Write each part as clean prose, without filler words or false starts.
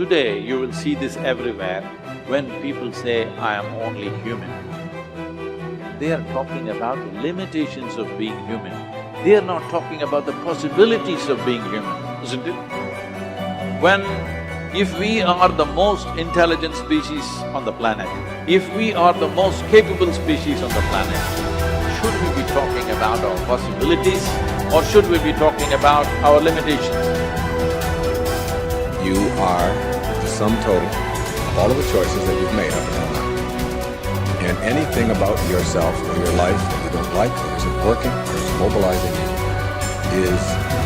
today you will see this everywhere. When people say, I am only human, they are talking about the limitations of being human. They are not talking about the possibilities of being human, isn't it? If we are the most intelligent species on the planet, if we are the most capable species on the planet, should we be talking about our possibilities or should we be talking about our limitations? You are the sum total of all of the choices that you've made up until now. And anything about yourself or your life that you don't like, or isn't working, or is mobilizing you, is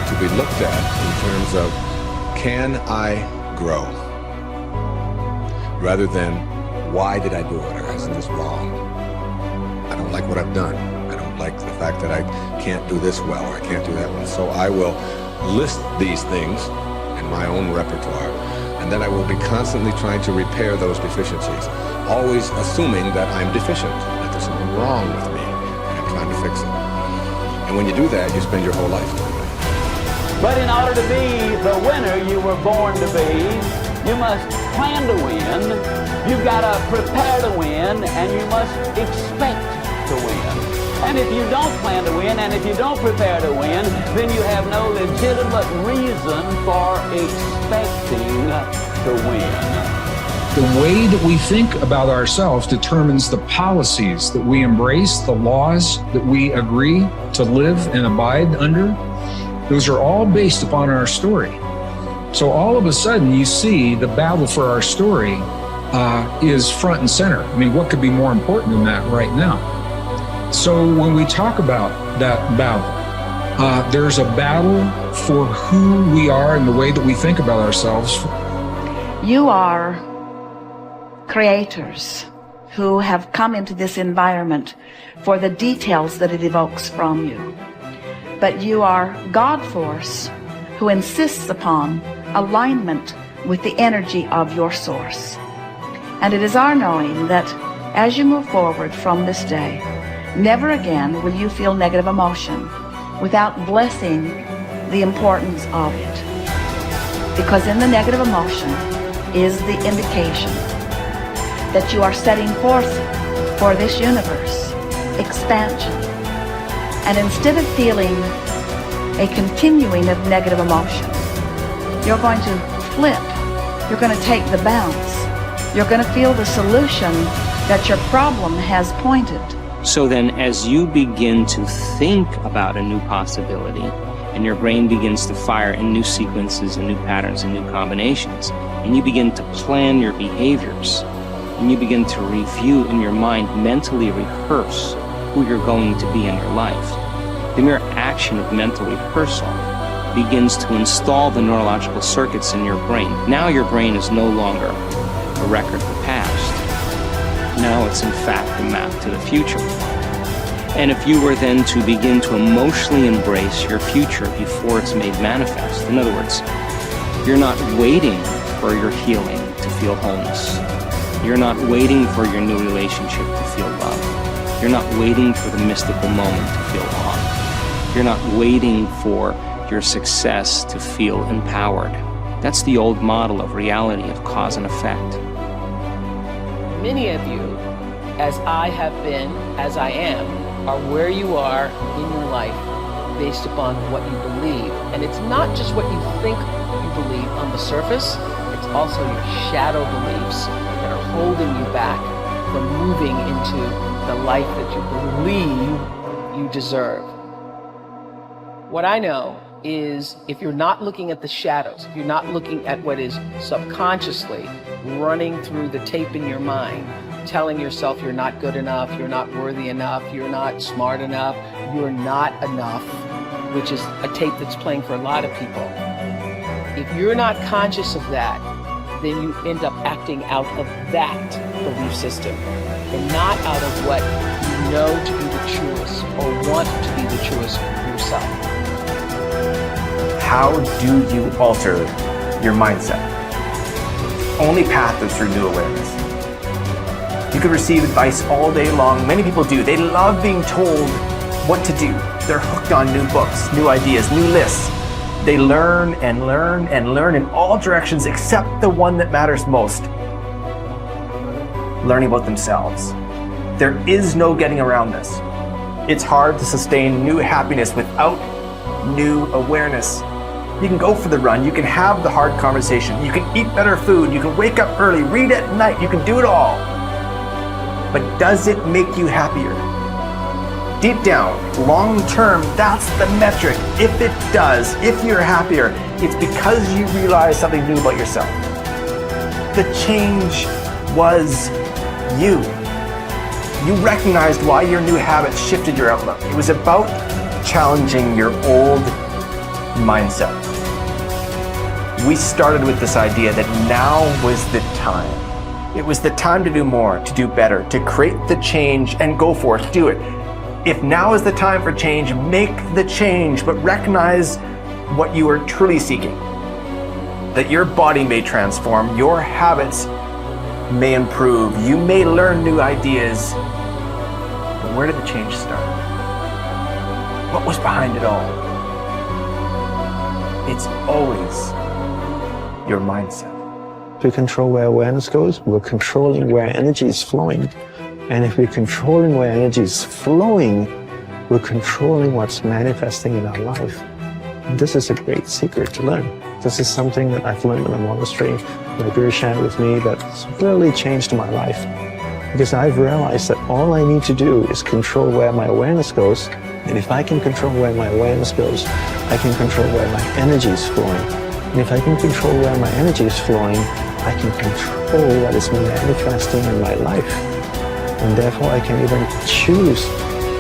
to be looked at in terms of, can I grow? Rather than, why did I do it, or isn't this wrong? I don't like what I've done. I don't like the fact that I can't do this well, or I can't do that well. So I will list these things in my own repertoire, and then I will be constantly trying to repair those deficiencies, always assuming that I'm deficient, that there's something wrong with me, and I'm trying to fix it. And when you do that, you spend your whole life doing it. But in order to be the winner you were born to be, you must plan to win, you've got to prepare to win, and you must expect to win. And if you don't plan to win, and if you don't prepare to win, then you have no legitimate reason for expecting to win. The way that we think about ourselves determines the policies that we embrace, the laws that we agree to live and abide under. Those are all based upon our story. So all of a sudden you see the battle for our story is front and center. I mean, what could be more important than that right now? So when we talk about that battle, there's a battle for who we are and the way that we think about ourselves. You are creators who have come into this environment for the details that it evokes from you. But you are God force who insists upon alignment with the energy of your source. And it is our knowing that as you move forward from this day, never again will you feel negative emotion without blessing the importance of it. Because in the negative emotion is the indication that you are setting forth for this universe expansion. And instead of feeling a continuing of negative emotion, you're going to flip. You're going to take the bounce. You're going to feel the solution that your problem has pointed. So then as you begin to think about a new possibility, and your brain begins to fire in new sequences and new patterns and new combinations, and you begin to plan your behaviors, and you begin to review in your mind, mentally rehearse who you're going to be in your life, the mere action of mental rehearsal begins to install the neurological circuits in your brain. Now your brain is no longer a record of the past. Now it's in fact a map to the future. And if you were then to begin to emotionally embrace your future before it's made manifest, in other words, you're not waiting for your healing to feel wholeness. You're not waiting for your new relationship to feel love. You're not waiting for the mystical moment to feel awe. You're not waiting for your success to feel empowered. That's the old model of reality, of cause and effect. Many of you, as I have been, as I am, are where you are in your life based upon what you believe. And it's not just what you think you believe on the surface, it's also your shadow beliefs that are holding you back from moving into the life that you believe you deserve. What I know is if you're not looking at the shadows, if you're not looking at what is subconsciously running through the tape in your mind, telling yourself you're not good enough, you're not worthy enough, you're not smart enough, you're not enough, which is a tape that's playing for a lot of people. If you're not conscious of that, then you end up acting out of that belief system and not out of what you know to be the truest or want to be the truest for yourself. How do you alter your mindset? Only path is through new awareness. You could receive advice all day long. Many people do. They love being told what to do. They're hooked on new books, new ideas, new lists. They learn and learn and learn in all directions except the one that matters most. Learning about themselves. There is no getting around this. It's hard to sustain new happiness without new awareness. You can go for the run, you can have the hard conversation, you can eat better food, you can wake up early, read at night, you can do it all. But does it make you happier? Deep down, long term, that's the metric. If it does, if you're happier, it's because you realize something new about yourself. The change was you. You recognized why your new habits shifted your outlook. It was about challenging your old mindset. We started with this idea that now was the time. It was the time to do more, to do better, to create the change and go for it, do it. If now is the time for change, make the change, but recognize what you are truly seeking. That your body may transform, your habits may improve, you may learn new ideas. But where did the change start? What was behind it all? It's always your mindset. To control where awareness goes, we're controlling where energy is flowing. And if we're controlling where energy is flowing, we're controlling what's manifesting in our life. And this is a great secret to learn. This is something that I've learned in the monastery. My guru shared with me that's really changed my life. Because I've realized that all I need to do is control where my awareness goes. And if I can control where my awareness goes, I can control where my energy is flowing. And if I can control where my energy is flowing, I can control what is manifesting in my life. And therefore I can even choose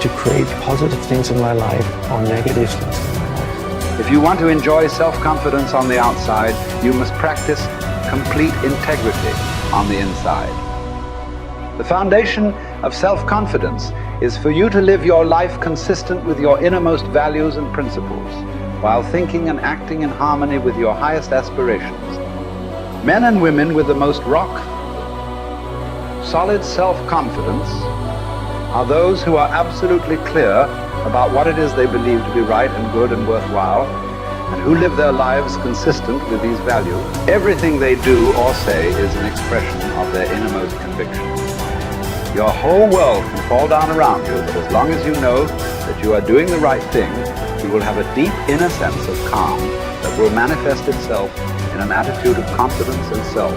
to create positive things in my life or negative things in my life. If you want to enjoy self-confidence on the outside, you must practice complete integrity on the inside. The foundation of self-confidence is for you to live your life consistent with your innermost values and principles, while thinking and acting in harmony with your highest aspirations. Men and women with the most solid self-confidence are those who are absolutely clear about what it is they believe to be right and good and worthwhile, and who live their lives consistent with these values. Everything they do or say is an expression of their innermost convictions. Your whole world can fall down around you, but as long as you know that you are doing the right thing, you will have a deep inner sense of calm that will manifest itself in an attitude of confidence and self.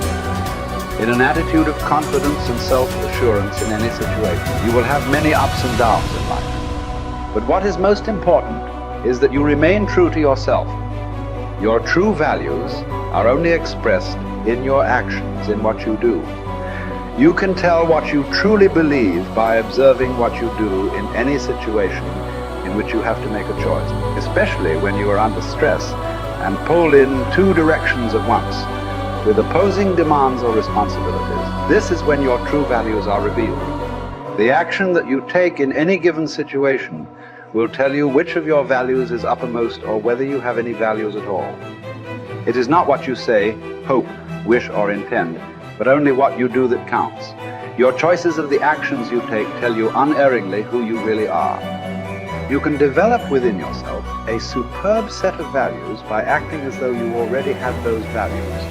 In an attitude of confidence and self-assurance in any situation. You will have many ups and downs in life. But what is most important is that you remain true to yourself. Your true values are only expressed in your actions, in what you do. You can tell what you truly believe by observing what you do in any situation in which you have to make a choice, especially when you are under stress and pulled in two directions at once, with opposing demands or responsibilities. This is when your true values are revealed. The action that you take in any given situation will tell you which of your values is uppermost or whether you have any values at all. It is not what you say, hope, wish, or intend, but only what you do that counts. Your choices of the actions you take tell you unerringly who you really are. You can develop within yourself a superb set of values by acting as though you already had those values.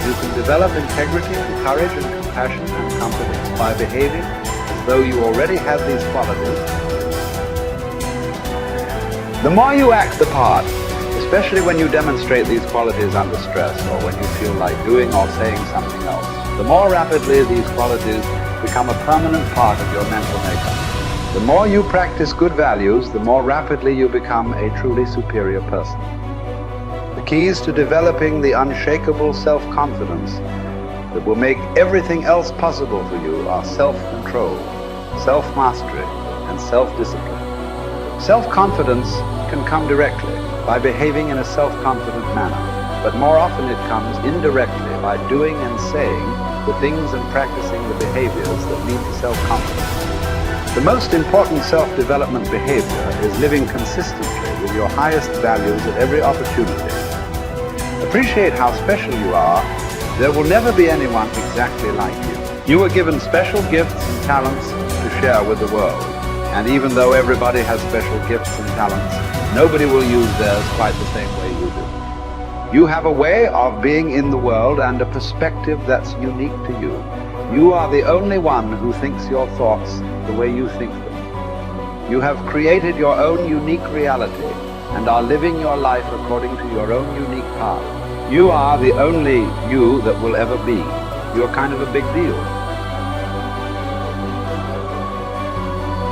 You can develop integrity, courage, and compassion and confidence by behaving as though you already had these qualities. The more you act the part, especially when you demonstrate these qualities under stress or when you feel like doing or saying something else, the more rapidly these qualities become a permanent part of your mental makeup. The more you practice good values, the more rapidly you become a truly superior person. The keys to developing the unshakable self-confidence that will make everything else possible for you are self-control, self-mastery, and self-discipline. Self-confidence can come directly by behaving in a self-confident manner, but more often it comes indirectly by doing and saying the things and practicing the behaviors that lead to self-confidence. The most important self-development behavior is living consistently with your highest values at every opportunity. Appreciate how special you are. There will never be anyone exactly like you. You were given special gifts and talents to share with the world. And even though everybody has special gifts and talents, nobody will use theirs quite the same way you do. You have a way of being in the world and a perspective that's unique to you. You are the only one who thinks your thoughts the way you think them. You have created your own unique reality and are living your life according to your own unique path. You are the only you that will ever be. You're kind of a big deal.